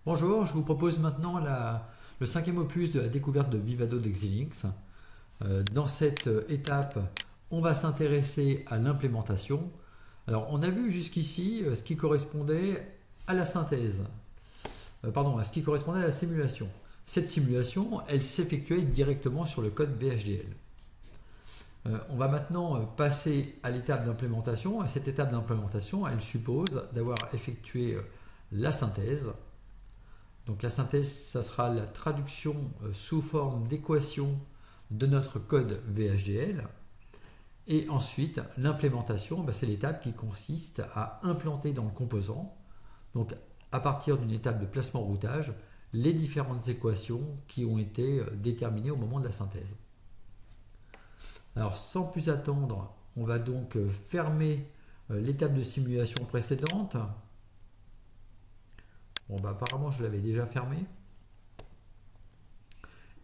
Bonjour, je vous propose maintenant le cinquième opus de la découverte de Vivado de Xilinx. Dans cette étape, on va s'intéresser à l'implémentation. Alors, on a vu jusqu'ici ce qui correspondait à la synthèse, pardon, à ce qui correspondait à la simulation. Cette simulation, elle s'effectuait directement sur le code VHDL. On va maintenant passer à l'étape d'implémentation. Et cette étape d'implémentation, elle suppose d'avoir effectué la synthèse. Donc la synthèse, ça sera la traduction sous forme d'équation de notre code VHDL. Et ensuite, l'implémentation, c'est l'étape qui consiste à implanter dans le composant, donc à partir d'une étape de placement-routage, les différentes équations qui ont été déterminées au moment de la synthèse. Alors sans plus attendre, on va donc fermer l'étape de simulation précédente. Bon, apparemment, je l'avais déjà fermé.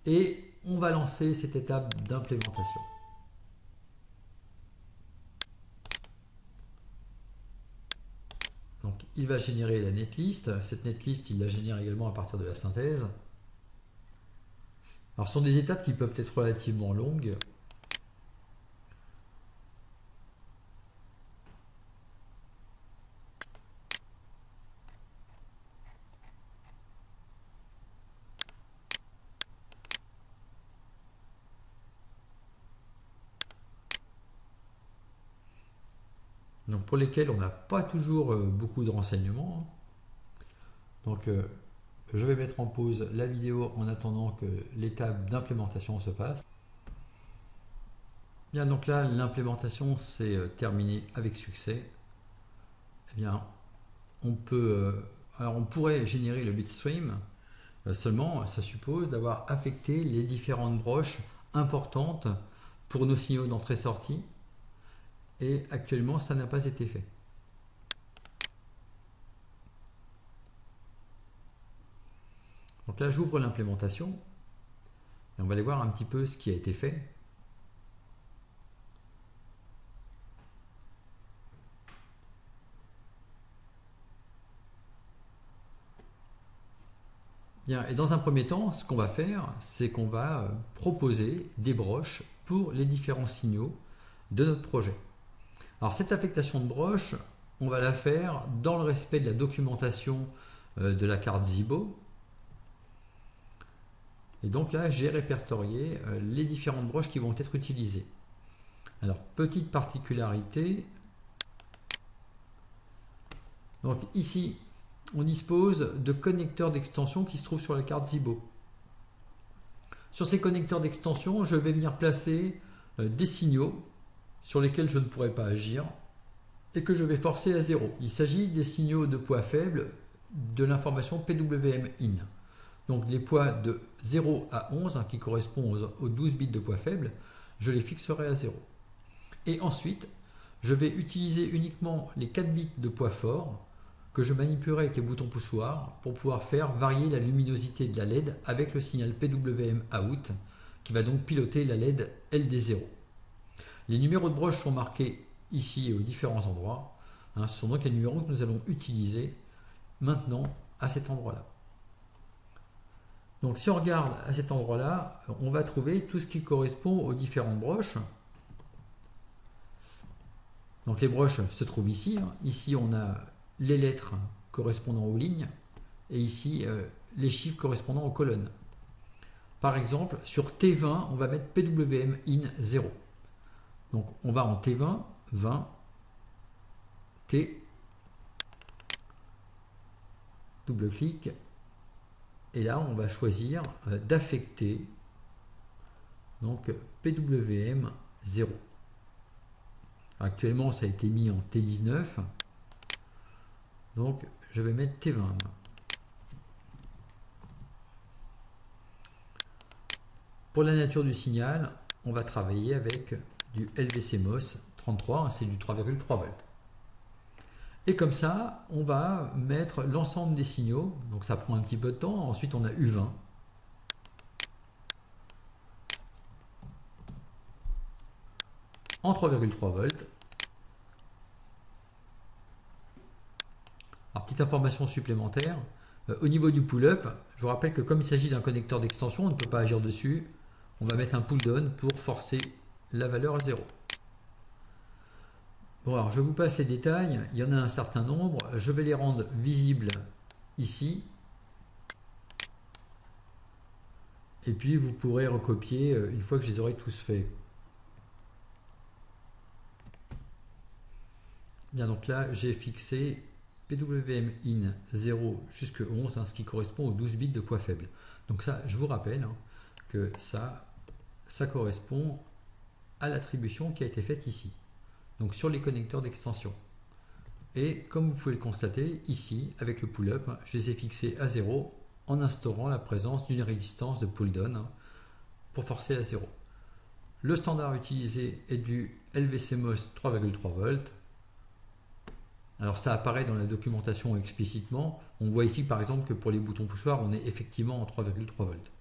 Et on va lancer cette étape d'implémentation. Donc il va générer la netlist. Cette netlist, il la génère également à partir de la synthèse. Alors ce sont des étapes qui peuvent être relativement longues. Donc pour lesquelles on n'a pas toujours beaucoup de renseignements. Donc je vais mettre en pause la vidéo en attendant que l'étape d'implémentation se fasse. Bien, donc là, l'implémentation s'est terminée avec succès. Eh bien, alors on pourrait générer le bitstream, seulement ça suppose d'avoir affecté les différentes broches importantes pour nos signaux d'entrée-sortie. Et actuellement, ça n'a pas été fait. Donc là, j'ouvre l'implémentation et on va aller voir un petit peu ce qui a été fait. Bien, et dans un premier temps, ce qu'on va faire, c'est qu'on va proposer des broches pour les différents signaux de notre projet. Alors cette affectation de broche, on va la faire dans le respect de la documentation de la carte Zibo. Et donc là, j'ai répertorié les différentes broches qui vont être utilisées. Alors, petite particularité. Donc ici, on dispose de connecteurs d'extension qui se trouvent sur la carte Zibo. Sur ces connecteurs d'extension, je vais venir placer des signaux sur lesquels je ne pourrai pas agir et que je vais forcer à 0. Il s'agit des signaux de poids faible de l'information PWM-IN. Donc les poids de 0 à 11, qui correspondent aux 12 bits de poids faible, je les fixerai à 0. Et ensuite, je vais utiliser uniquement les 4 bits de poids fort que je manipulerai avec les boutons poussoirs pour pouvoir faire varier la luminosité de la LED avec le signal PWM out qui va donc piloter la LED LD0. Les numéros de broche sont marqués ici et aux différents endroits. Ce sont donc les numéros que nous allons utiliser maintenant à cet endroit-là. Donc si on regarde à cet endroit-là, on va trouver tout ce qui correspond aux différentes broches. Donc les broches se trouvent ici. Ici on a les lettres correspondant aux lignes et ici les chiffres correspondant aux colonnes. Par exemple, sur T20, on va mettre PWM in 0. Donc on va en T20, 20, T, double-clic, et là on va choisir d'affecter donc PWM 0. Actuellement ça a été mis en T19, donc je vais mettre T20. Pour la nature du signal, on va travailler avec du LVCMOS 33, c'est du 3,3 volts. Et comme ça, on va mettre l'ensemble des signaux, donc ça prend un petit peu de temps. Ensuite, on a U20. En 3,3 volts. Alors, petite information supplémentaire, Au niveau du pull-up, je vous rappelle que comme il s'agit d'un connecteur d'extension, on ne peut pas agir dessus. On va mettre un pull-down pour forcer la valeur à 0. Bon, alors je vous passe les détails. Il y en a un certain nombre. Je vais les rendre visibles ici. Et puis vous pourrez recopier une fois que je les aurai tous faits. Bien, donc là, j'ai fixé PWM in 0 jusqu'à 11, ce qui correspond aux 12 bits de poids faible. Donc ça, je vous rappelle que ça correspond à l'attribution qui a été faite ici, donc sur les connecteurs d'extension. Et comme vous pouvez le constater, ici, avec le pull-up, je les ai fixés à 0 en instaurant la présence d'une résistance de pull-down pour forcer à 0. Le standard utilisé est du LVCMOS 3,3 volts. Alors ça apparaît dans la documentation explicitement. On voit ici par exemple que pour les boutons poussoirs, on est effectivement en 3,3 volts.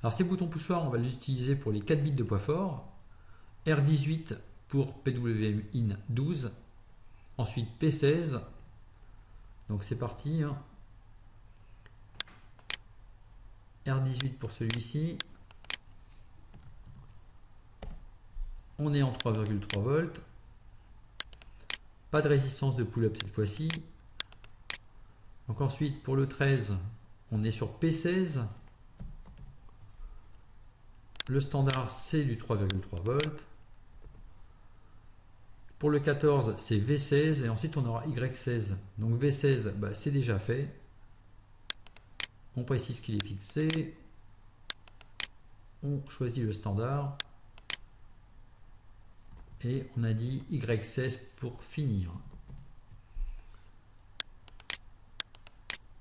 Alors ces boutons poussoirs, on va les utiliser pour les 4 bits de poids fort. R18 pour PWM in 12. Ensuite P16. Donc c'est parti. R18 pour celui-ci. On est en 3,3 volts. Pas de résistance de pull-up cette fois-ci. Donc ensuite pour le 13, on est sur P16. Le standard c'est du 3,3 volts. Pour le 14 c'est V16 et ensuite on aura Y16. Donc V16 c'est déjà fait. On précise qu'il est fixé. On choisit le standard. Et on a dit Y16 pour finir.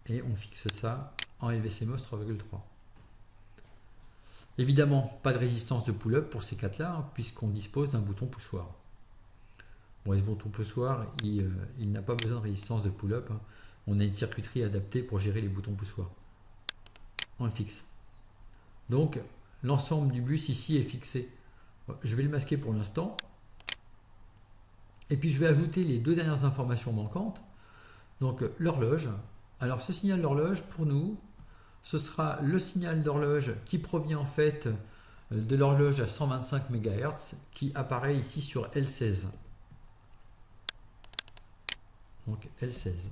Et on fixe ça en LVCMOS 3,3. Évidemment, pas de résistance de pull-up pour ces 4-là, puisqu'on dispose d'un bouton poussoir. Bon, et ce bouton poussoir, il n'a pas besoin de résistance de pull-up. On a une circuiterie adaptée pour gérer les boutons poussoirs. On le fixe. Donc, l'ensemble du bus ici est fixé. Je vais le masquer pour l'instant. Et puis, je vais ajouter les deux dernières informations manquantes. Donc, l'horloge. Alors, ce signal d'horloge, pour nous, ce sera le signal d'horloge qui provient en fait de l'horloge à 125 MHz qui apparaît ici sur L16. Donc L16.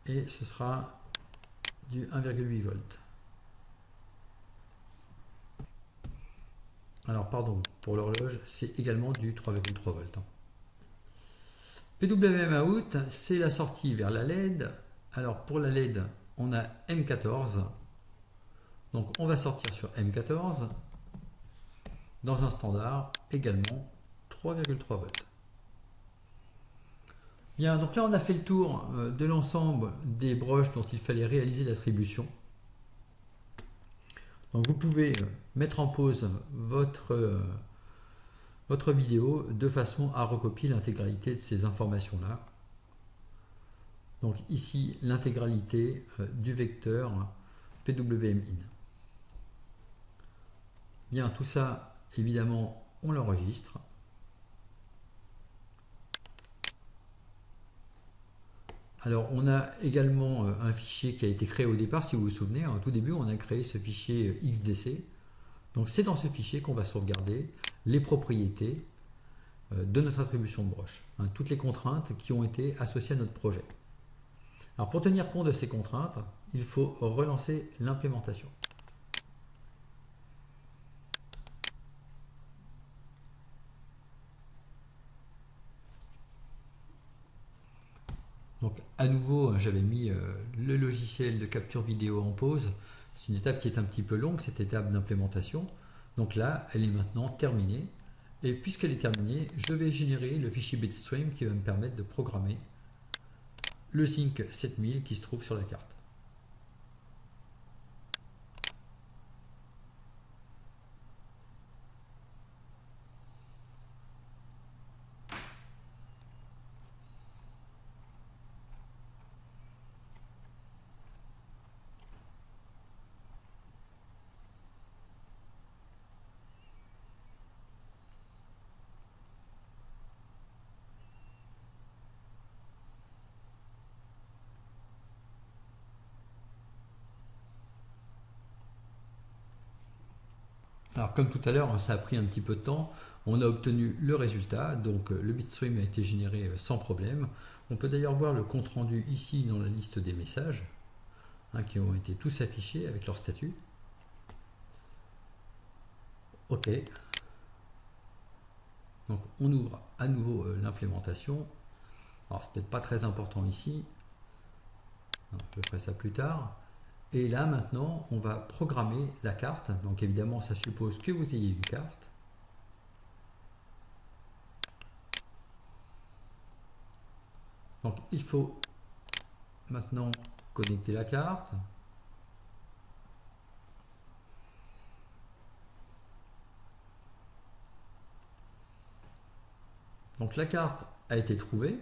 Et ce sera du 1,8 volts. Alors pardon, pour l'horloge, c'est également du 3,3 volts. PWM out, c'est la sortie vers la LED. Alors pour la LED, on a M14. Donc on va sortir sur M14 dans un standard également 3,3 volts. Bien, donc là on a fait le tour de l'ensemble des broches dont il fallait réaliser l'attribution. Donc vous pouvez mettre en pause votre vidéo de façon à recopier l'intégralité de ces informations-là. Donc ici l'intégralité du vecteur PWM in. Bien, tout ça évidemment on l'enregistre. Alors on a également un fichier qui a été créé au départ, si vous vous souvenez, au tout début on a créé ce fichier XDC. Donc c'est dans ce fichier qu'on va sauvegarder les propriétés de notre attribution de broche, toutes les contraintes qui ont été associées à notre projet. Alors pour tenir compte de ces contraintes, il faut relancer l'implémentation. Donc à nouveau, j'avais mis le logiciel de capture vidéo en pause. C'est une étape qui est un petit peu longue, cette étape d'implémentation. Donc là, elle est maintenant terminée. Et puisqu'elle est terminée, je vais générer le fichier bitstream qui va me permettre de programmer le sync 7000 qui se trouve sur la carte. Alors comme tout à l'heure, ça a pris un petit peu de temps, on a obtenu le résultat, donc le bitstream a été généré sans problème. On peut d'ailleurs voir le compte rendu ici dans la liste des messages, qui ont été tous affichés avec leur statut. OK. Donc on ouvre à nouveau l'implémentation. Alors c'est peut-être pas très important ici, je ferai ça plus tard. Et là maintenant on va programmer la carte, donc évidemment ça suppose que vous ayez une carte. Donc il faut maintenant connecter la carte. Donc la carte a été trouvée.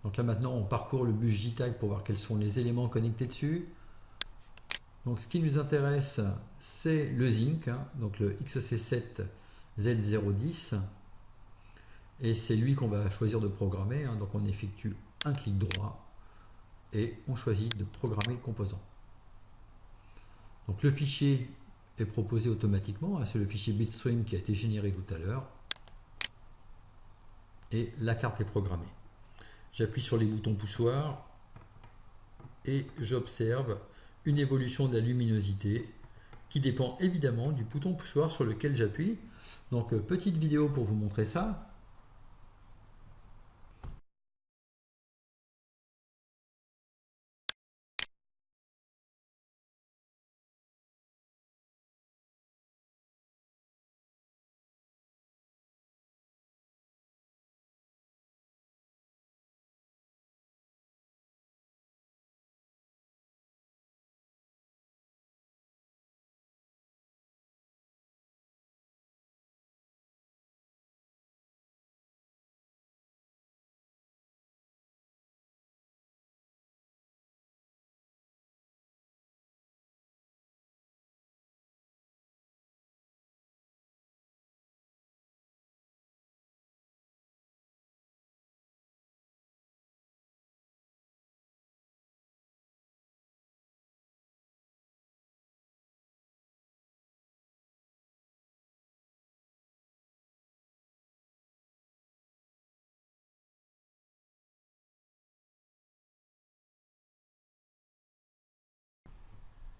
Donc là maintenant on parcourt le bus JTAG pour voir quels sont les éléments connectés dessus. Donc ce qui nous intéresse c'est le zinc, donc le XC7Z010. Et c'est lui qu'on va choisir de programmer. Donc on effectue un clic droit et on choisit de programmer le composant. Donc le fichier est proposé automatiquement, c'est le fichier bitstream qui a été généré tout à l'heure. Et la carte est programmée. J'appuie sur les boutons poussoirs et j'observe une évolution de la luminosité qui dépend évidemment du bouton poussoir sur lequel j'appuie. Donc petite vidéo pour vous montrer ça.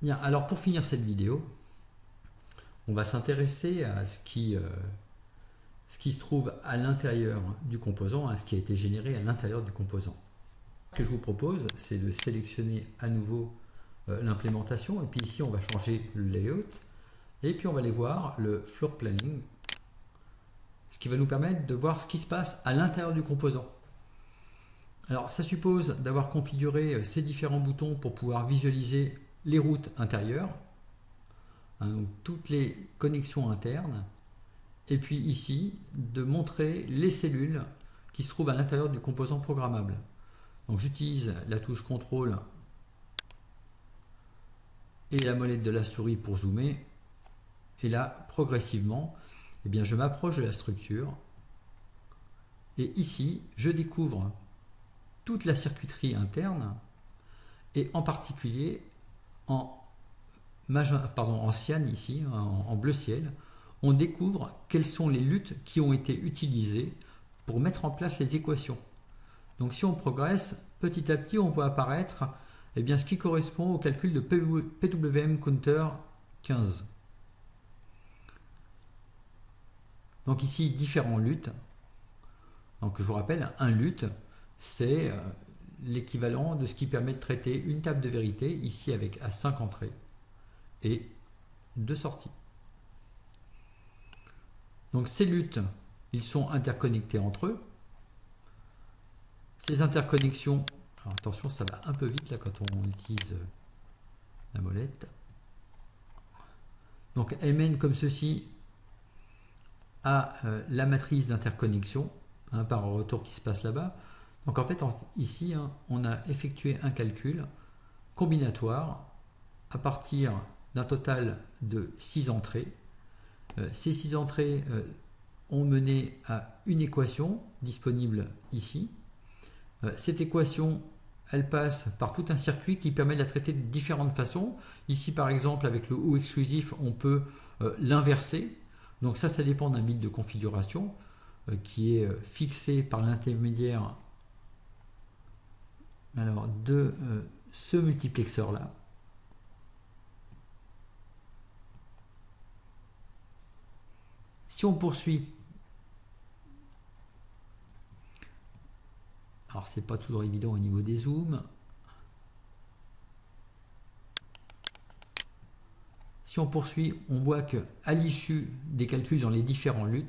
Bien, alors pour finir cette vidéo, on va s'intéresser à ce qui se trouve à l'intérieur du composant, à ce qui a été généré à l'intérieur du composant. Ce que je vous propose, c'est de sélectionner à nouveau l'implémentation, et puis ici on va changer le layout, et puis on va aller voir le floor planning, ce qui va nous permettre de voir ce qui se passe à l'intérieur du composant. Alors ça suppose d'avoir configuré ces différents boutons pour pouvoir visualiser les routes intérieures, donc toutes les connexions internes, et puis ici de montrer les cellules qui se trouvent à l'intérieur du composant programmable. Donc j'utilise la touche CTRL et la molette de la souris pour zoomer, et là progressivement eh bien, je m'approche de la structure, et ici je découvre toute la circuiterie interne, et en particulier en cyan ici, en bleu ciel, on découvre quelles sont les luttes qui ont été utilisées pour mettre en place les équations. Donc si on progresse, petit à petit on voit apparaître eh bien, ce qui correspond au calcul de PWM Counter 15. Donc ici différents luttes. Donc je vous rappelle, un lutte c'est l'équivalent de ce qui permet de traiter une table de vérité, ici avec à 5 entrées et 2 sorties. Donc ces luttes, ils sont interconnectés entre eux. Ces interconnexions, alors attention, ça va un peu vite là quand on utilise la molette. Donc elles mènent comme ceci à la matrice d'interconnexion, par un retour qui se passe là-bas. Donc en fait, ici, on a effectué un calcul combinatoire à partir d'un total de 6 entrées. Ces 6 entrées ont mené à une équation disponible ici. Cette équation elle passe par tout un circuit qui permet de la traiter de différentes façons. Ici, par exemple, avec le ou exclusif, on peut l'inverser. Donc ça dépend d'un bit de configuration qui est fixé par l'intermédiaire de ce multiplexeur-là. Si on poursuit, alors c'est pas toujours évident au niveau des zooms. Si on poursuit, on voit qu'à l'issue des calculs dans les différents LUT,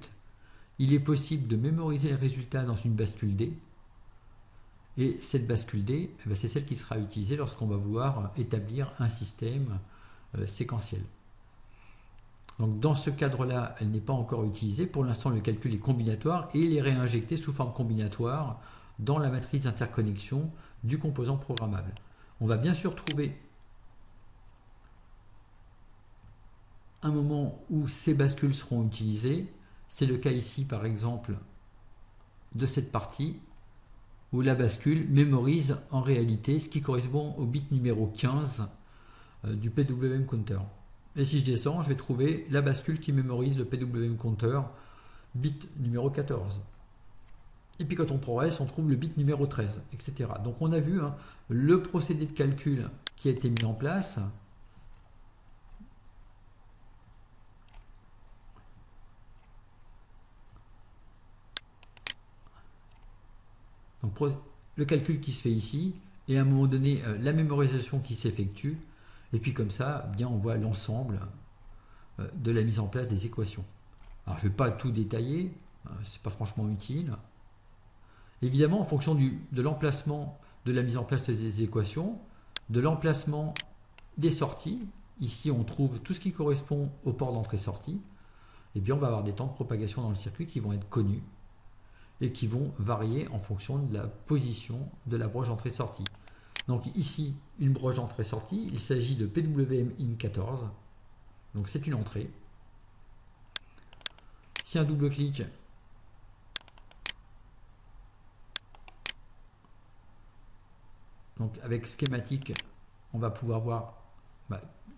il est possible de mémoriser les résultats dans une bascule D. Et cette bascule D, c'est celle qui sera utilisée lorsqu'on va vouloir établir un système séquentiel. Donc dans ce cadre-là, elle n'est pas encore utilisée. Pour l'instant, le calcul est combinatoire et il est réinjecté sous forme combinatoire dans la matrice d'interconnexion du composant programmable. On va bien sûr trouver un moment où ces bascules seront utilisées. C'est le cas ici, par exemple, de cette partie où la bascule mémorise en réalité ce qui correspond au bit numéro 15 du PWM counter. Et si je descends, je vais trouver la bascule qui mémorise le PWM counter bit numéro 14. Et puis quand on progresse, on trouve le bit numéro 13, etc. Donc on a vu le procédé de calcul qui a été mis en place. Donc le calcul qui se fait ici, et à un moment donné, la mémorisation qui s'effectue, et puis comme ça, bien on voit l'ensemble de la mise en place des équations. Alors je ne vais pas tout détailler, c'est pas franchement utile. Évidemment, en fonction de l'emplacement de la mise en place des équations, de l'emplacement des sorties, ici on trouve tout ce qui correspond au port d'entrée-sortie, et bien on va avoir des temps de propagation dans le circuit qui vont être connus et qui vont varier en fonction de la position de la broche entrée-sortie. Donc ici, une broche d'entrée-sortie, il s'agit de PWM-IN14, donc c'est une entrée. Si un double-clic, donc avec schématique, on va pouvoir voir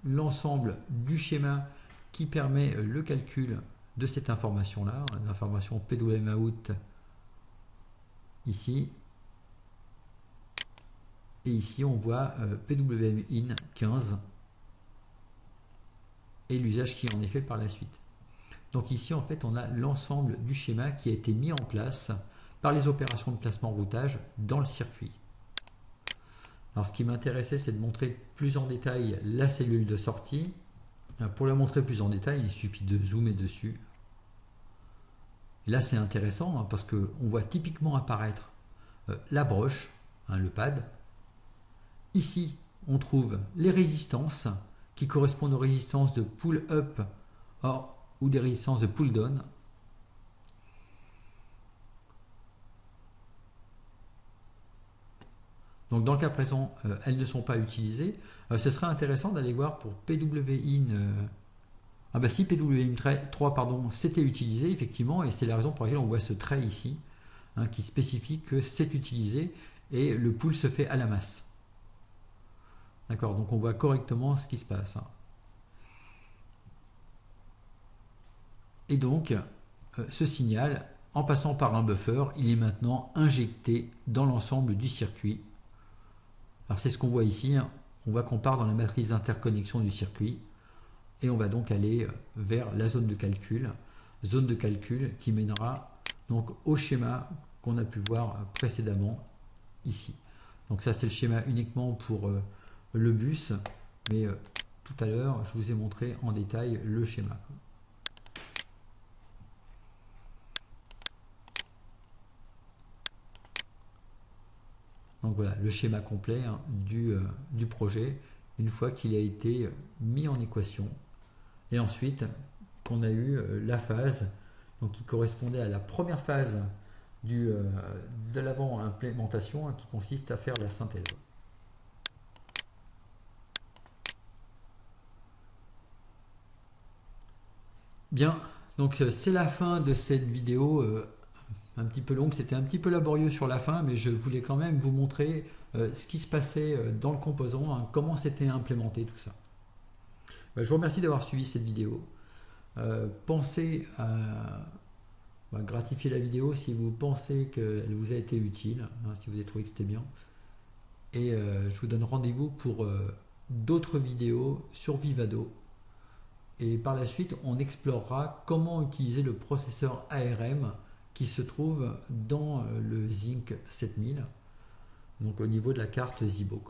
l'ensemble du schéma qui permet le calcul de cette information-là, l'information PWM-OUT ici. Et ici, on voit PWM-IN 15 et l'usage qui en est fait par la suite. Donc ici, en fait, on a l'ensemble du schéma qui a été mis en place par les opérations de placement routage dans le circuit. Alors, ce qui m'intéressait, c'est de montrer plus en détail la cellule de sortie. Pour la montrer plus en détail, il suffit de zoomer dessus. Et là, c'est intéressant parce qu'on voit typiquement apparaître la broche, le pad. Ici, on trouve les résistances qui correspondent aux résistances de pull-up ou des résistances de pull-down. Donc dans le cas présent, elles ne sont pas utilisées. Ce serait intéressant d'aller voir pour PWIN. Si PWIN3 pardon, c'était utilisé effectivement, et c'est la raison pour laquelle on voit ce trait ici, qui spécifie que c'est utilisé et le pull se fait à la masse. D'accord, donc on voit correctement ce qui se passe. Et donc, ce signal, en passant par un buffer, il est maintenant injecté dans l'ensemble du circuit. Alors c'est ce qu'on voit ici, on voit qu'on part dans la matrice d'interconnexion du circuit et on va donc aller vers la zone de calcul qui mènera donc au schéma qu'on a pu voir précédemment ici. Donc ça c'est le schéma uniquement pour le bus, mais tout à l'heure je vous ai montré en détail le schéma. Donc voilà le schéma complet du projet une fois qu'il a été mis en équation. Et ensuite on a eu la phase donc, qui correspondait à la première phase de l'avant-implémentation qui consiste à faire la synthèse. Bien, donc c'est la fin de cette vidéo un petit peu longue, c'était un petit peu laborieux sur la fin, mais je voulais quand même vous montrer ce qui se passait dans le composant, hein, comment c'était implémenté tout ça. Je vous remercie d'avoir suivi cette vidéo. Pensez à gratifier la vidéo si vous pensez qu'elle vous a été utile, hein, si vous avez trouvé que c'était bien. Et je vous donne rendez-vous pour d'autres vidéos sur Vivado. Et par la suite, on explorera comment utiliser le processeur ARM qui se trouve dans le Zinc 7000, donc au niveau de la carte Zibo.